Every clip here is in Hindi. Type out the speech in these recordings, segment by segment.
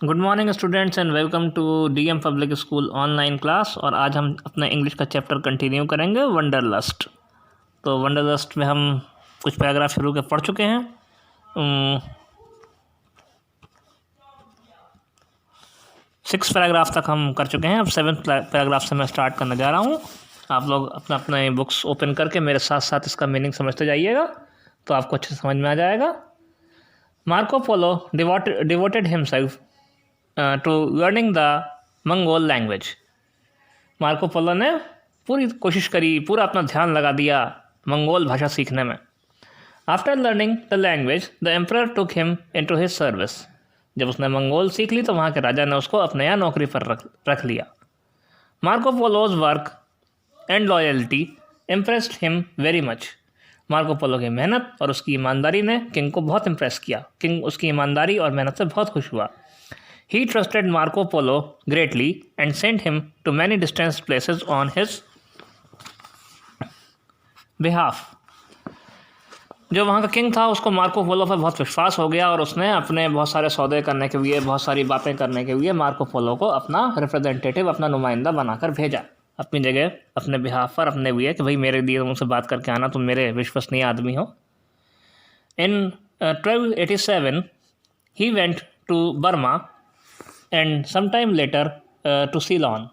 Good morning students and welcome to DM public school online class. और आज हम अपना इंग्लिश का चैप्टर कंटिन्यू करेंगे वंडरलस्ट। तो वंडरलस्ट में हम कुछ पैराग्राफ शुरू के पढ़ चुके हैं। 6 पैराग्राफ तक हम कर चुके हैं। अब 7th पैराग्राफ से मैं स्टार्ट करने जा रहा हूँ। आप लोग अपना अपने बुक्स ओपन करके मेरे साथ साथ इसका मीनिंग समझते जाइएगा तो आपको अच्छे से समझ में आ जाएगा। Marco Polo devoted himself to learning the Mongol language. Marco Polo ने पूरी कोशिश करी, पूरा अपना ध्यान लगा दिया मंगोल भाषा सीखने में। After learning the language the emperor took him into his service. जब उसने मंगोल सीख ली तो वहाँ के राजा ने उसको अपने यहाँ नौकरी पर रख लिया। Marco Polo's work and loyalty impressed him very much. Marco Polo की मेहनत और उसकी ईमानदारी ने किंग को बहुत इम्प्रेस किया। किंग उसकी ईमानदारी और मेहनत से बहुत खुश हुआ। He trusted Marco Polo greatly and sent him to many distant places on his behalf. जो वहाँ का किंग था उसको मार्को पोलो पर बहुत विश्वास हो गया और उसने अपने बहुत सारे सौदे करने के लिए, बहुत सारी बातें करने के लिए मार्को पोलो को अपना रिप्रेजेंटेटिव, अपना नुमाइंदा बनाकर भेजा अपनी जगह, अपने बिहाफ पर, अपने लिए कि भाई मेरे लिए तुमसे बात करके आना, तुम मेरे विश्वसनीय आदमी हो। इन 1287 he went to Burma and sometime later to Ceylon।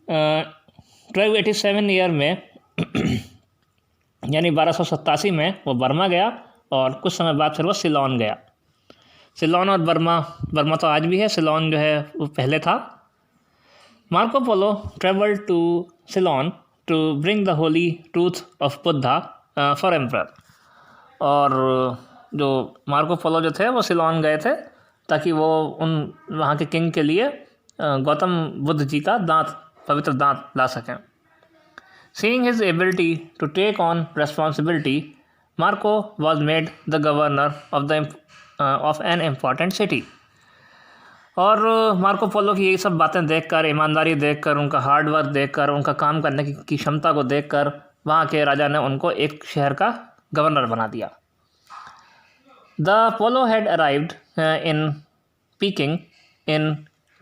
1287 year में यानी 1287 में वो बर्मा गया और कुछ समय बाद फिर वो सिलोन गया। सिलोन और बर्मा तो आज भी है, सिलोन जो है वो पहले था। Marco Polo travel to Ceylon to bring the holy truth of Buddha for emperor. और जो मार्को पोलो जो थे वो सिलोन गए थे ताकि वो उन वहाँ के किंग के लिए गौतम बुद्ध जी का पवित्र दांत ला सकें। Seeing his ability to take on responsibility, Marco was made the governor of an important city। और मार्को पोलो की यही सब बातें देखकर, ईमानदारी देखकर, उनका हार्ड वर्क देखकर, उनका काम करने की क्षमता को देखकर वहाँ के राजा ने उनको एक शहर का गवर्नर बना दिया। The Polo had arrived in Peking in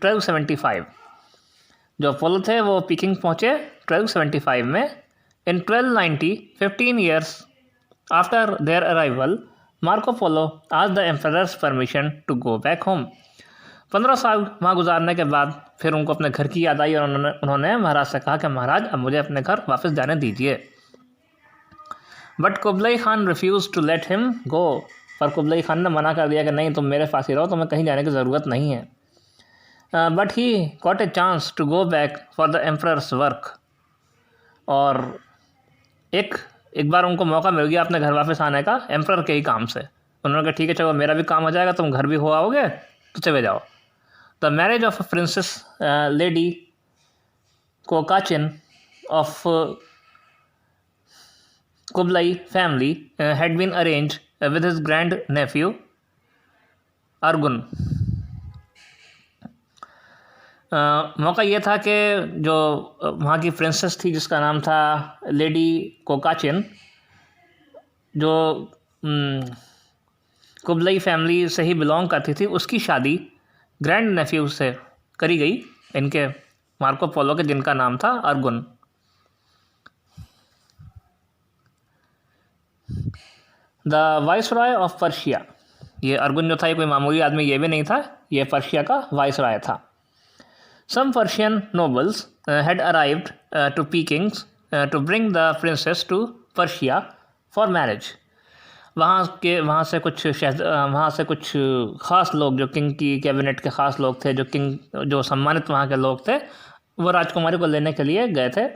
1275। जो पोलो थे वो पीकिंग पहुँचे 1275 में। In 1290, 15 years after their arrival, Marco Polo asked the emperor's permission to go back home। 15 साल वहाँ गुजारने के बाद फिर उनको अपने घर की याद आई और उन्होंने महाराज से कहा कि महाराज अब मुझे अपने घर वापस जाने दीजिए। But Kublai Khan refuse to let him go. पर कुबलाई खान ने मना कर दिया कि नहीं, तुम मेरे पास ही रहो, तुम्हें कहीं जाने की ज़रूरत नहीं है। But he got a chance to go back for the emperor's work. और एक बार उनको मौका मिल गया अपने घर वापस आने का एम्परर के ही काम से। उन्होंने कहा ठीक है, चलो मेरा भी काम हो जाएगा, तुम घर भी हो आओगे तो चले जाओ। The marriage of princess lady Kokachin of Kublai family had been arrange with his grand nephew Arghun. मौका ये था कि जो वहाँ की प्रिंसेस थी जिसका नाम था लेडी कोकाचिन, जो कुबलाई फैमिली से ही बिलोंग करती थी, उसकी शादी ग्रैंड नेफ्यू से करी गई, इनके मार्को पोलो के, जिनका नाम था Arghun. The viceroy of Persia. ये अर्गुन जो था ये कोई मामूली आदमी ये भी नहीं था, ये पर्शिया का वाइसरॉय था। Some Persian nobles had arrived to Peking to bring the princess to Persia for marriage. वहाँ से कुछ ख़ास लोग, जो किंग की कैबिनेट के ख़ास लोग थे, जो सम्मानित वहाँ के लोग थे, वो राजकुमारी को लेने के लिए गए थे,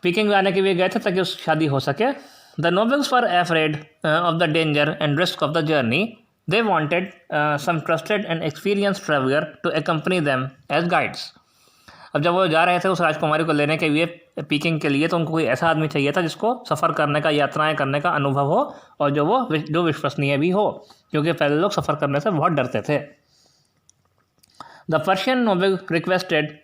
पीकिंग आने के लिए गए थे ताकि उस शादी हो सके। The nobles were afraid of the danger and risk of the journey. They wanted some trusted and experience traveller to accompany them as guides. अब जब वो जा रहे थे उस राजकुमारी को लेने के लिए पीकिंग के लिए, तो उनको कोई ऐसा आदमी चाहिए था जिसको सफ़र करने का, यात्राएं करने का अनुभव हो और जो विश्वसनीय भी हो, क्योंकि पहले लोग सफ़र करने से बहुत डरते थे। The Persian noble requested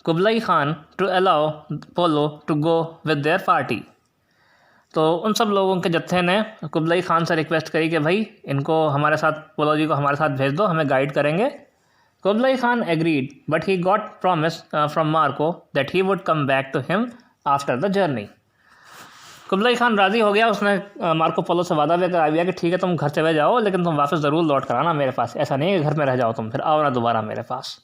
Kublai Khan to allow Polo to go with their party। तो उन सब लोगों के जत्थे ने कुबलाई खान से रिक्वेस्ट करी कि भाई इनको हमारे साथ, पोलो जी को हमारे साथ भेज दो, हमें गाइड करेंगे। Kublai Khan agreed, but he got promise from Marco that he would come back to him after the journey. Kublai Khan राज़ी हो गया, उसने मार्को पोलो से वादा भी करा दिया कि ठीक है तुम घर चले जाओ, लेकिन तुम वापस ज़रूर लौट कर आना मेरे पास, ऐसा नहीं है कि घर में रह जाओ तुम, फिर आओ ना दोबारा मेरे पास।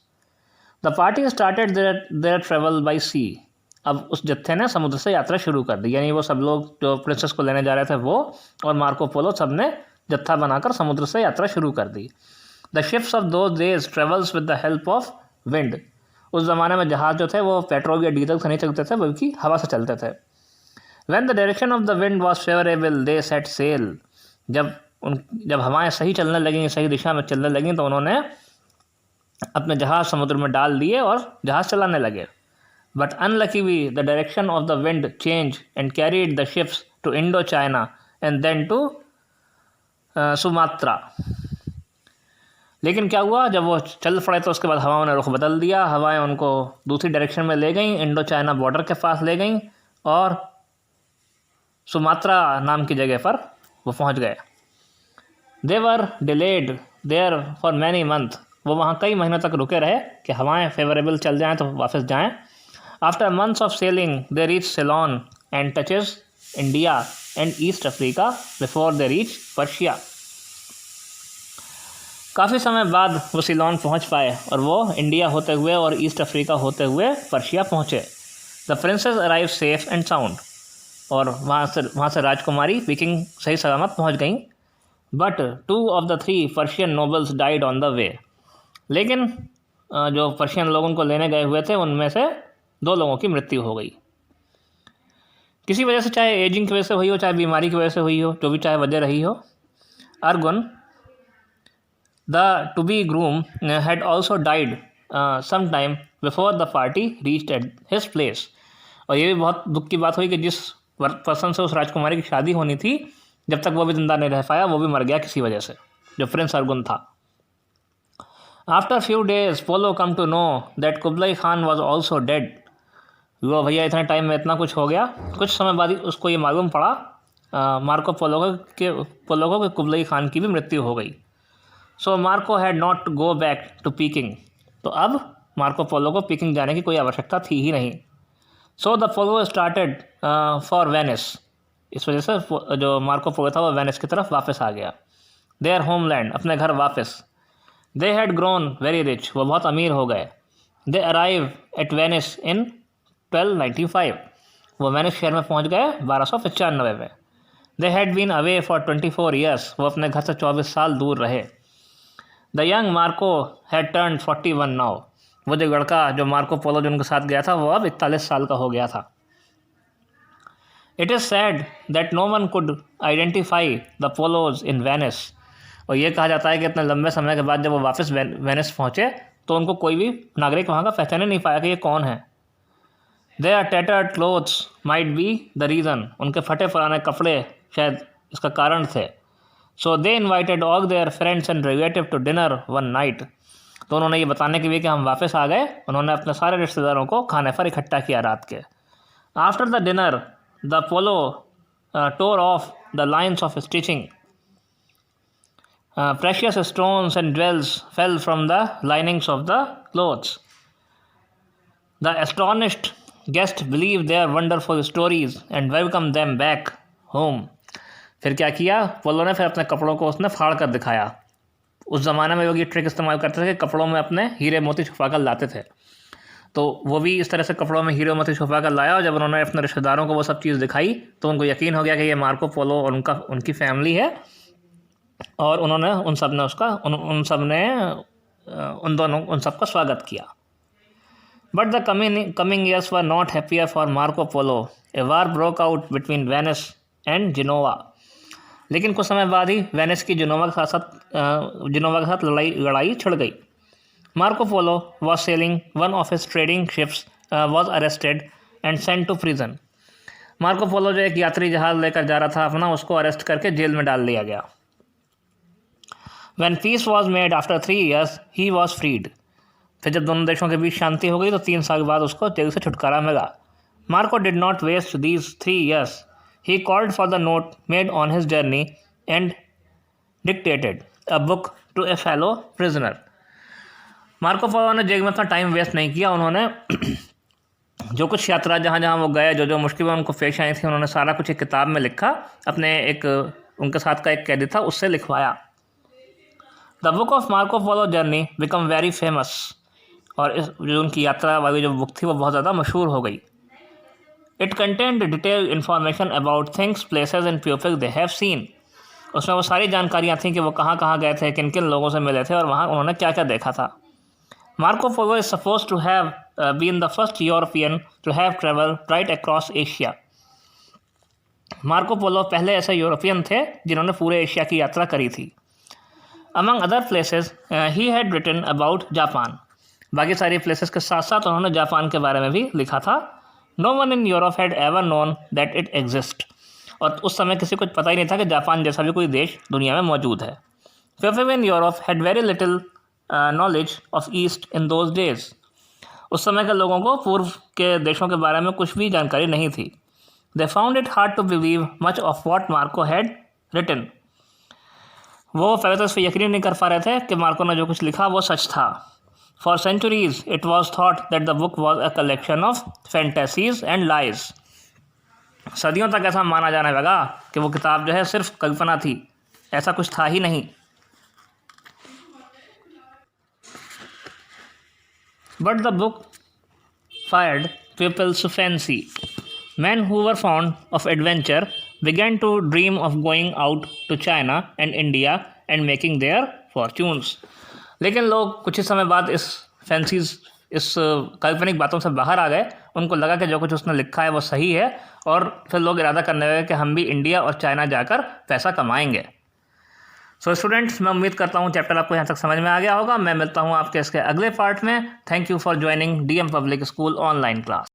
The party started their travel by sea. अब उस जत्थे ने समुद्र से यात्रा शुरू कर दी, यानी वो सब लोग जो प्रिंसेस को लेने जा रहे थे वो और मार्को पोलो सब ने जत्था बनाकर समुद्र से यात्रा शुरू कर दी। The ships of those days travels with the help of wind. उस ज़माने में जहाज़ जो थे वो पेट्रोल या डीजल से नहीं चलते थे, बल्कि हवा से चलते थे। When the direction of the wind was favorable, they set sail. जब हवाएं सही चलने लगेंगी, सही दिशा में चलने लगेंगी, तो उन्होंने अपने जहाज़ समुद्र में डाल दिए और जहाज़ चलाने लगे। But unluckily, the direction of the wind changed and carried the ships to Indochina and then to Sumatra. लेकिन क्या हुआ, जब वो चल पड़े तो उसके बाद हवाओं ने रुख बदल दिया, हवाएं उनको दूसरी डायरेक्शन में ले गई, इंडो चाइना बॉर्डर के पास ले गई और सुमात्रा नाम की जगह पर वो पहुंच गए। They were delayed there for many month. वो वहाँ कई महीनों तक रुके रहे कि हवाएं फेवरेबल चल जाएं तो वापस जाएं। After months of sailing they reach Ceylon and touches India and East Africa before they reach Persia. काफ़ी समय बाद वो सिलोन पहुँच पाए और वो इंडिया होते हुए और ईस्ट अफ्रीका होते हुए पर्शिया पहुँचे। The princess arrive safe and sound. और वहाँ से राजकुमारी पीकिंग सही सलामत पहुँच गई। But 2 of the 3 Persian nobles died on the way. लेकिन जो पर्शियन लोग उनको लेने गए हुए थे उनमें से 2 लोगों की मृत्यु हो गई, किसी वजह से, चाहे एजिंग की वजह से हुई हो, चाहे बीमारी की वजह से हुई हो, जो भी चाहे वजह रही हो। Arghun the to be groom had also died some time before the party reached at his place. और ये भी बहुत दुख की बात हुई कि जिस पर्सन से उस राजकुमारी की शादी होनी थी, जब तक वो भी जिंदा नहीं रह पाया, वो भी मर गया किसी वजह से, जो प्रिंस अर्गुन था। After few days Polo come to know that Kublai Khan was also dead. वो भैया इतने टाइम में इतना कुछ हो गया। कुछ समय बाद ही उसको ये मालूम पड़ा मार्को पोलो को कि कुबलाई खान की भी मृत्यु हो गई। So Marco had not go back to Peking. तो अब मार्को पोलो को पीकिंग जाने की कोई आवश्यकता थी ही नहीं। So the polo started for Venice. इस वजह से जो मार्को पोलो था वो वेनिस की तरफ वापस आ गया। देयर होमलैंड, अपने घर वापस। They had grown very rich, वो बहुत अमीर हो गए। They arrive at Venice in 1295। वो वेनिस शहर में पहुंच गए 1295 में। They had been away for 24 years. वो अपने घर से 24 साल दूर रहे। The young Marco had turn 41 now. वो जो लड़का जो मार्को पोलो जो उनके साथ गया था वो अब 41 साल का हो गया था। It is sad that no one could identify the Polos in Venice. और ये कहा जाता है कि इतने लंबे समय के बाद जब वो वापस वेनिस पहुँचे तो उनको कोई भी नागरिक वहाँ का पहचाने नहीं पाया कि ये कौन है। Their tattered clothes might be the reason. उनके फटे पुराने कपड़े शायद इसका कारण थे। So they invited all their friends and relative to dinner one night. तो उन्होंने ये बताने के लिए कि हम वापस आ गए, उन्होंने अपने सारे रिश्तेदारों को खाने पर इकट्ठा किया रात के। After the dinner the Polo tore off the lines of stitching. Precious stones and jewels fell from the linings of the clothes. The astonished guests believed their wonderful stories and welcomed them back home. फिर क्या किया पोलो ने, फिर अपने कपड़ों को उसने फाड़ कर दिखाया। उस ज़माने में लोग ये ट्रिक इस्तेमाल करते थे कि कपड़ों में अपने हीरे मोती छुपा कर लाते थे। तो वो भी इस तरह से कपड़ों में हीरे मोती छुपा कर लाया, और जब उन्होंने अपने रिश्तेदारों को वो सब चीज़ दिखाई तो उनको यकीन हो गया कि ये मार्को पोलो और उनकी फैमिली है, और उन्होंने उन सब का स्वागत किया। But the coming years were not happier for Marco Polo. A war broke out between Venice and Genoa. लेकिन कुछ समय बाद ही वेनिस की जिनोवा के साथ लड़ाई छिड़ गई। Marco Polo was sailing one of his trading ships was arrested and sent to prison. Marco Polo जो एक यात्री जहाज़ लेकर जा रहा था अपना, उसको अरेस्ट करके जेल में डाल दिया गया। When peace was made after 3 years, he was freed. फिर जब दोनों देशों के बीच शांति हो गई तो 3 साल बाद उसको जेल से छुटकारा मिला। Marco did not waste these 3 years. he called for the note made on his journey and dictated a book to a fellow prisoner. Marco Polo ने जेल में अपना टाइम वेस्ट नहीं किया. उन्होंने जो कुछ यात्रा जहाँ जहाँ वो गए, जो जो मुश्किलें उनको पेश आई थी, उन्होंने सारा कुछ एक किताब में लिखा. अपने एक उनके साथ का एक कैदी था, उससे लिखवाया. The book of Marco Polo journey become very famous. और इस जो उनकी यात्रा वाली जो बुक थी वो बहुत ज़्यादा मशहूर हो गई. It content detail information about things, places and people they have seen. उसमें वो सारी जानकारियाँ थी कि वो कहाँ कहाँ गए थे, किन किन लोगों से मिले थे और वहाँ उन्होंने क्या क्या देखा था. Marco Polo is suppose to have been the first European to have travel right across Asia. Marco Polo पहले ऐसे यूरोपियन थे जिन्होंने पूरे एशिया की यात्रा करी थी. Among other places he had written about Japan. बाकी सारी प्लेसेस के साथ साथ उन्होंने जापान के बारे में भी लिखा था. No one in Europe had ever known that it exist. और उस समय किसी को पता ही नहीं था कि जापान जैसा भी कोई देश दुनिया में मौजूद है. People in Europe had very little knowledge of east in those days. उस समय के लोगों को पूर्व के देशों के बारे में कुछ भी जानकारी नहीं थी. They found it hard to believe much of what Marco had written. वो पहले तो इस पर यकीन नहीं कर पा रहे थे कि मार्को ने जो कुछ लिखा वो सच था. For centuries, it was thought that the book was a collection of fantasies and lies. सदियों तक ऐसा माना जाने लगा कि वो किताब जो है सिर्फ कल्पना थी, ऐसा कुछ था ही नहीं. But the book fired people's fancy. Men who were fond of adventure began to dream of going out to China and India and making their fortunes. लेकिन लोग कुछ ही समय बाद इस फैंसीज, इस काल्पनिक बातों से बाहर आ गए. उनको लगा कि जो कुछ उसने लिखा है वो सही है और फिर लोग इरादा करने लगे कि हम भी इंडिया और चाइना जाकर पैसा कमाएंगे. सो स्टूडेंट्स, मैं उम्मीद करता हूँ चैप्टर आपको यहाँ तक समझ में आ गया होगा. मैं मिलता हूँ आपके इसके अगले पार्ट में. Thank you for joining DM public school online class.